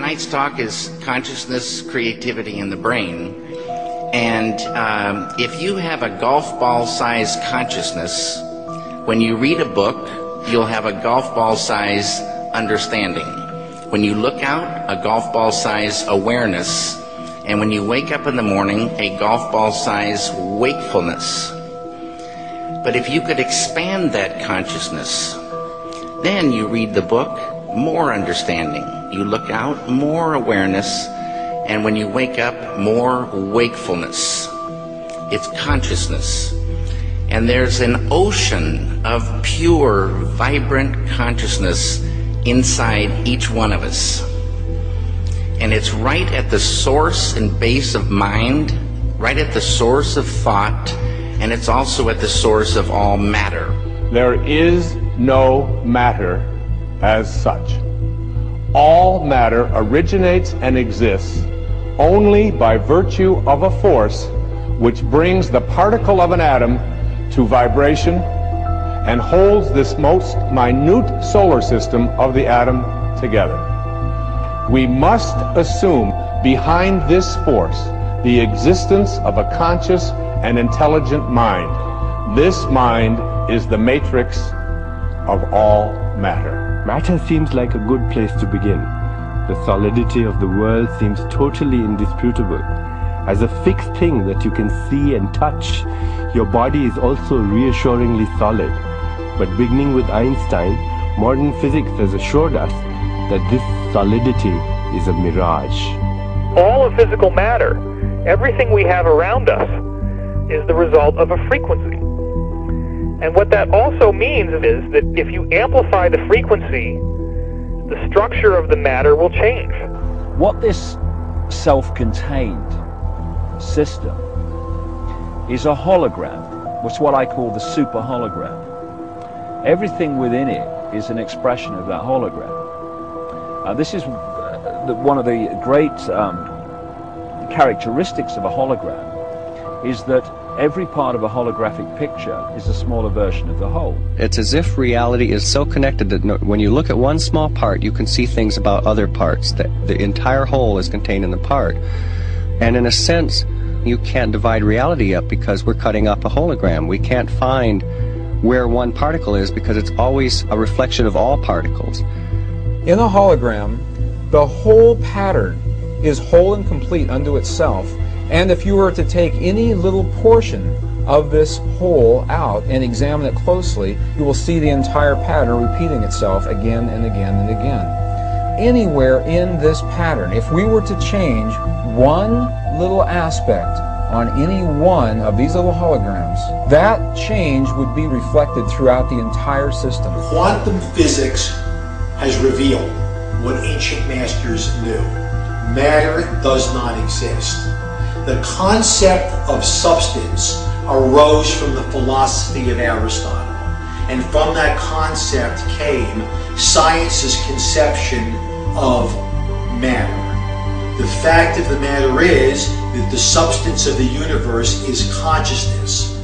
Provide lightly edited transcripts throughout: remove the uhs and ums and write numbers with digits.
tonight's talk is consciousness, creativity, and the brain. And if you have a golf ball-sized consciousness, when you read a book, you'll have a golf ball-sized understanding. When you look out, a golf ball-sized awareness. And when you wake up in the morning, a golf ball-sized wakefulness. But if you could expand that consciousness, then you read the book, more understanding. You look out, more awareness. And when you wake up, more wakefulness. It's consciousness. And there's an ocean of pure, vibrant consciousness inside each one of us. And it's right at the source and base of mind, right at the source of thought, and it's also at the source of all matter. There is no matter as such. All matter originates and exists only by virtue of a force which brings the particle of an atom to vibration and holds this most minute solar system of the atom together. We must assume behind this force the existence of a conscious and intelligent mind. This mind is the matrix of all matter. Matter seems like a good place to begin. The solidity of the world seems totally indisputable. As a fixed thing that you can see and touch, your body is also reassuringly solid. But beginning with Einstein, modern physics has assured us that this solidity is a mirage. All of physical matter, everything we have around us, is the result of a frequency. And what that also means is that if you amplify the frequency, the structure of the matter will change. What this self-contained system is a hologram. It's what I call the super hologram. Everything within it is an expression of that hologram. This is one of the great characteristics of a hologram, is that every part of a holographic picture is a smaller version of the whole. It's as if reality is so connected that when you look at one small part, you can see things about other parts, that the entire whole is contained in the part. And in a sense, you can't divide reality up because we're cutting up a hologram. We can't find where one particle is because it's always a reflection of all particles. In a hologram, the whole pattern is whole and complete unto itself, and if you were to take any little portion of this whole out and examine it closely, you will see the entire pattern repeating itself again and again and again. Anywhere in this pattern, if we were to change one little aspect on any one of these little holograms, that change would be reflected throughout the entire system. Quantum physics has revealed what ancient masters knew. Matter does not exist. The concept of substance arose from the philosophy of Aristotle, and from that concept came science's conception of matter. The fact of the matter is that the substance of the universe is consciousness.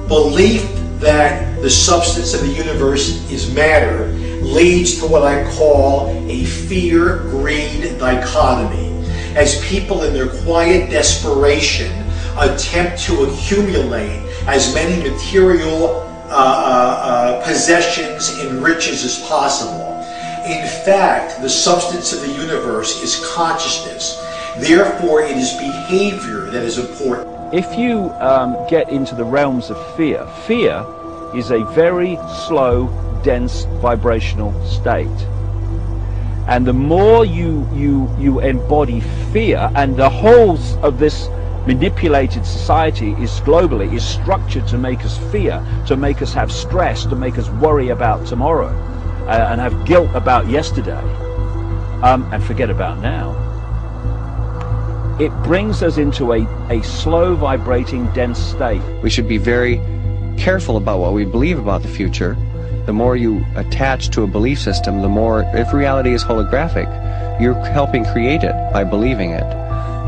Belief that the substance of the universe is matter leads to what I call a fear-greed dichotomy, as people in their quiet desperation attempt to accumulate as many material possessions and riches as possible. In fact, the substance of the universe is consciousness. Therefore, it is behavior that is important. If you get into the realms of fear, fear is a very slow, dense vibrational state. And the more you embody fear, and the whole of this manipulated society is globally is structured to make us fear, to make us have stress, to make us worry about tomorrow, and have guilt about yesterday, and forget about now. It brings us into a slow vibrating dense state. We should be very careful about what we believe about the future. The more you attach to a belief system, the more, if reality is holographic, you're helping create it by believing it.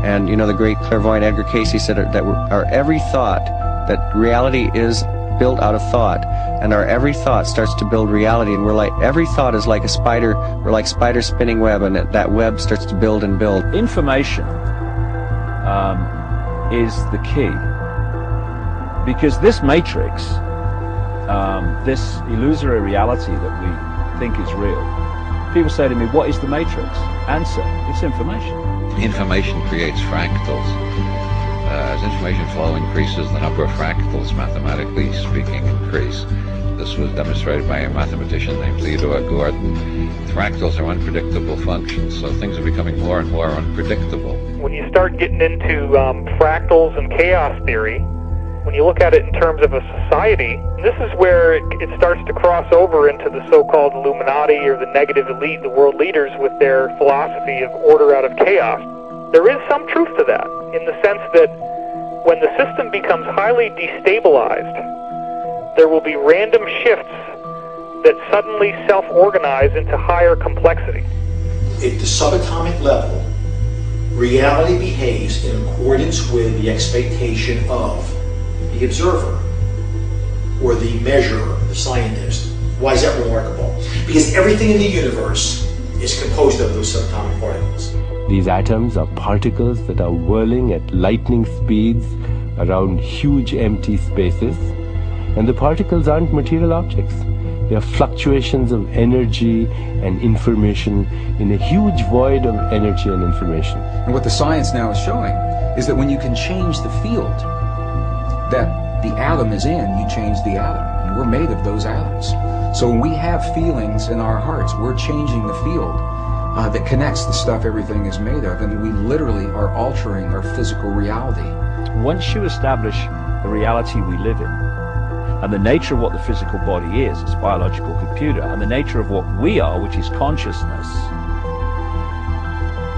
And you know, the great clairvoyant Edgar Cayce said that our every thought, that reality is built out of thought, and our every thought starts to build reality, and we're like, every thought is like a spider, we're like spider spinning web, and that web starts to build and build. Information is the key, because this matrix, this illusory reality that we think is real, people say to me, what is the matrix? Answer, it's information. Information creates fractals. As information flow increases, the number of fractals, mathematically speaking, increase. This was demonstrated by a mathematician named Theodore Gordon. Fractals are unpredictable functions, so things are becoming more and more unpredictable. When you start getting into fractals and chaos theory, when you look at it in terms of a society, this is where it starts to cross over into the so-called Illuminati or the negative elite, the world leaders with their philosophy of order out of chaos. There is some truth to that, in the sense that when the system becomes highly destabilized, there will be random shifts that suddenly self-organize into higher complexity. At the subatomic level, reality behaves in accordance with the expectation of the observer, or the measurer, the scientist. Why is that remarkable? Because everything in the universe is composed of those subatomic particles. These atoms are particles that are whirling at lightning speeds around huge empty spaces, and the particles aren't material objects. They are fluctuations of energy and information in a huge void of energy and information. And what the science now is showing is that when you can change the field that the atom is in, you change the atom. And we're made of those atoms. So when we have feelings in our hearts, we're changing the field that connects the stuff everything is made of, and we literally are altering our physical reality. Once you establish the reality we live in, and the nature of what the physical body is, it's a biological computer, and the nature of what we are, which is consciousness,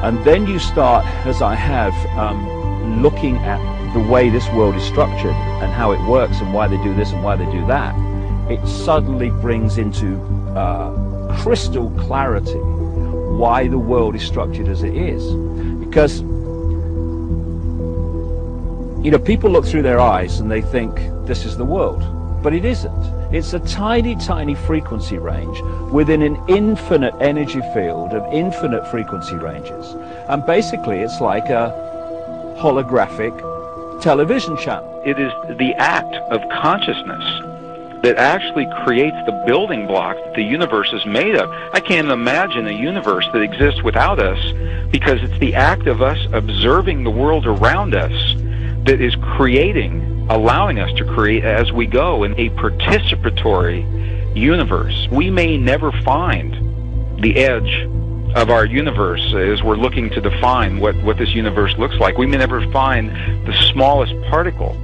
and then you start, as I have, looking at the way this world is structured and how it works and why they do this and why they do that, it suddenly brings into crystal clarity why the world is structured as it is. Because, you know, people look through their eyes and they think this is the world, but it isn't. It's a tiny, tiny frequency range within an infinite energy field of infinite frequency ranges. And basically it's like a holographic television channel. It is the act of consciousness that actually creates the building blocks that the universe is made of. I can't imagine a universe that exists without us, because it's the act of us observing the world around us that is creating, allowing us to create as we go in a participatory universe. We may never find the edge of our universe as we're looking to define what this universe looks like. We may never find the smallest particle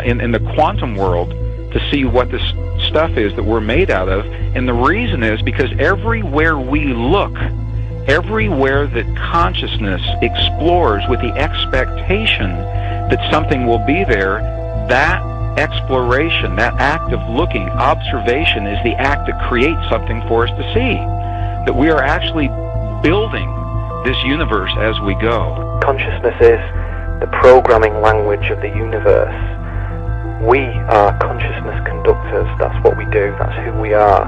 in the quantum world to see what this stuff is that we're made out of. And the reason is because everywhere we look, everywhere that consciousness explores with the expectation that something will be there, that exploration, that act of looking, observation, is the act that creates something for us to see. That we are actually building this universe as we go. Consciousness is the programming language of the universe. We are consciousness conductors. That's what we do. That's who we are.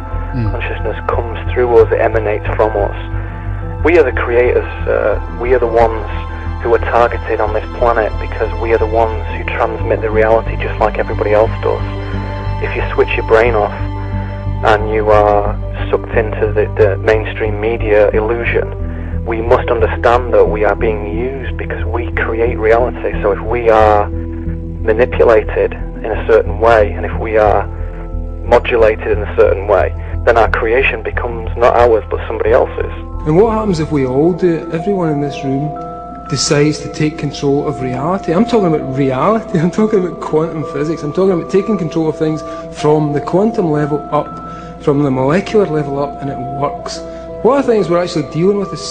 Consciousness comes through us. It emanates from us. We are the creators. We are the ones who are targeted on this planet because we are the ones who transmit the reality just like everybody else does. If you switch your brain off and you are sucked into the mainstream media illusion, we must understand that we are being used because we create reality. So if we are manipulated in a certain way, and if we are modulated in a certain way, then our creation becomes not ours but somebody else's. And what happens if we all do it? Everyone in this room decides to take control of reality. I'm talking about reality, I'm talking about quantum physics, I'm talking about taking control of things from the quantum level up, from the molecular level up, and it works. One of the things we're actually dealing with is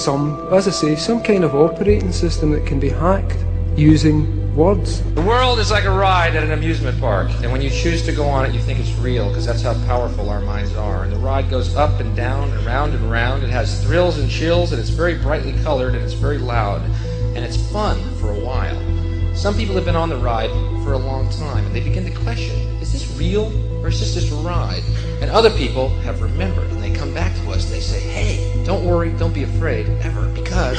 as I say, some kind of operating system that can be hacked using words. The world is like a ride at an amusement park, and when you choose to go on it, you think it's real, because that's how powerful our minds are. And the ride goes up and down and round and round. It has thrills and chills, and it's very brightly colored, and it's very loud, and it's fun for a while. Some people have been on the ride for a long time, and they begin to question, is this real, or is this just a ride? And other people have remembered, and they come back to us, and they say, hey, don't worry, don't be afraid, ever, because